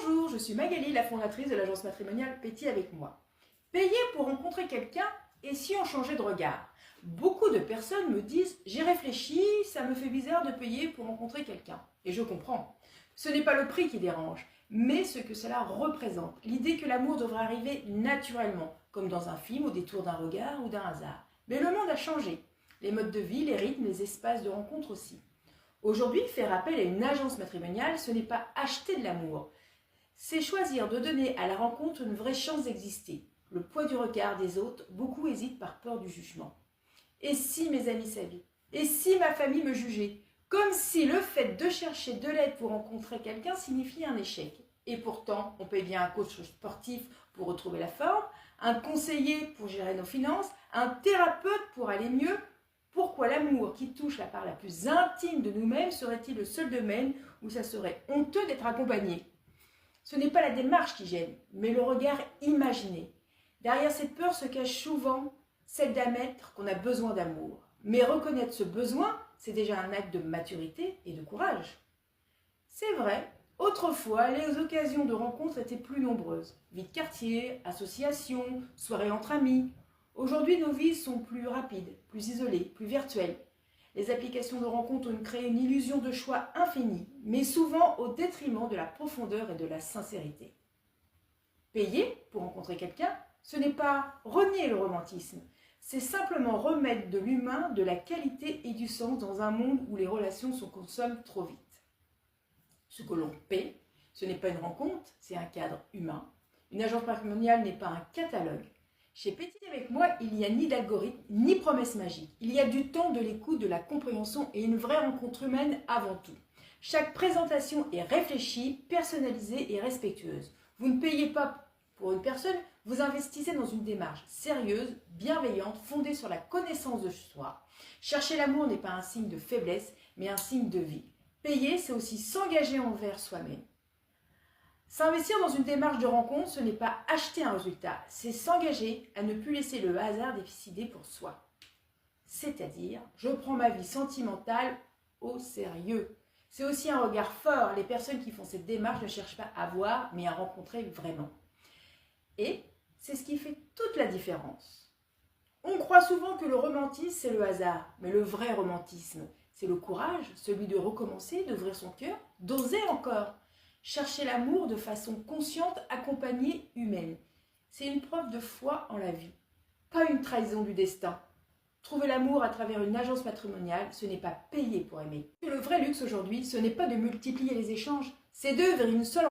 Bonjour, je suis Magali, la fondatrice de l'agence matrimoniale Péti avec moi. Payer pour rencontrer quelqu'un et si on changeait de regard? Beaucoup de personnes me disent « j'ai réfléchi, ça me fait bizarre de payer pour rencontrer quelqu'un ». Et je comprends. Ce n'est pas le prix qui dérange, mais ce que cela représente. L'idée que l'amour devrait arriver naturellement, comme dans un film au détour d'un regard ou d'un hasard. Mais le monde a changé. Les modes de vie, les rythmes, les espaces de rencontre aussi. Aujourd'hui, faire appel à une agence matrimoniale, ce n'est pas acheter de l'amour. C'est choisir de donner à la rencontre une vraie chance d'exister. Le poids du regard des autres, beaucoup hésitent par peur du jugement. Et si mes amis savaient? Et si ma famille me jugeait? Comme si le fait de chercher de l'aide pour rencontrer quelqu'un signifiait un échec. Et pourtant, on paye bien un coach sportif pour retrouver la forme, un conseiller pour gérer nos finances, un thérapeute pour aller mieux. Pourquoi l'amour qui touche la part la plus intime de nous-mêmes serait-il le seul domaine où ça serait honteux d'être accompagné? Ce n'est pas la démarche qui gêne, mais le regard imaginé. Derrière cette peur se cache souvent celle d'admettre qu'on a besoin d'amour. Mais reconnaître ce besoin, c'est déjà un acte de maturité et de courage. C'est vrai, autrefois, les occasions de rencontres étaient plus nombreuses. Vie de quartier, associations, soirées entre amis. Aujourd'hui, nos vies sont plus rapides, plus isolées, plus virtuelles. Les applications de rencontres ont créé une illusion de choix infini, mais souvent au détriment de la profondeur et de la sincérité. Payer pour rencontrer quelqu'un, ce n'est pas renier le romantisme, c'est simplement remettre de l'humain, de la qualité et du sens dans un monde où les relations se consomment trop vite. Ce que l'on paie, ce n'est pas une rencontre, c'est un cadre humain. Une agence matrimoniale n'est pas un catalogue. Chez Péti avec moi, il n'y a ni d'algorithme, ni promesse magique. Il y a du temps, de l'écoute, de la compréhension et une vraie rencontre humaine avant tout. Chaque présentation est réfléchie, personnalisée et respectueuse. Vous ne payez pas pour une personne, vous investissez dans une démarche sérieuse, bienveillante, fondée sur la connaissance de soi. Chercher l'amour n'est pas un signe de faiblesse, mais un signe de vie. Payer, c'est aussi s'engager envers soi-même. S'investir dans une démarche de rencontre, ce n'est pas acheter un résultat, c'est s'engager à ne plus laisser le hasard décider pour soi. C'est-à-dire, je prends ma vie sentimentale au sérieux. C'est aussi un regard fort. Les personnes qui font cette démarche ne cherchent pas à voir, mais à rencontrer vraiment. Et c'est ce qui fait toute la différence. On croit souvent que le romantisme, c'est le hasard, mais le vrai romantisme, c'est le courage, celui de recommencer, d'ouvrir son cœur, d'oser encore. Chercher l'amour de façon consciente, accompagnée, humaine. C'est une preuve de foi en la vie, pas une trahison du destin. Trouver l'amour à travers une agence matrimoniale, ce n'est pas payer pour aimer. Le vrai luxe aujourd'hui, ce n'est pas de multiplier les échanges, c'est d'œuvrer vers une seule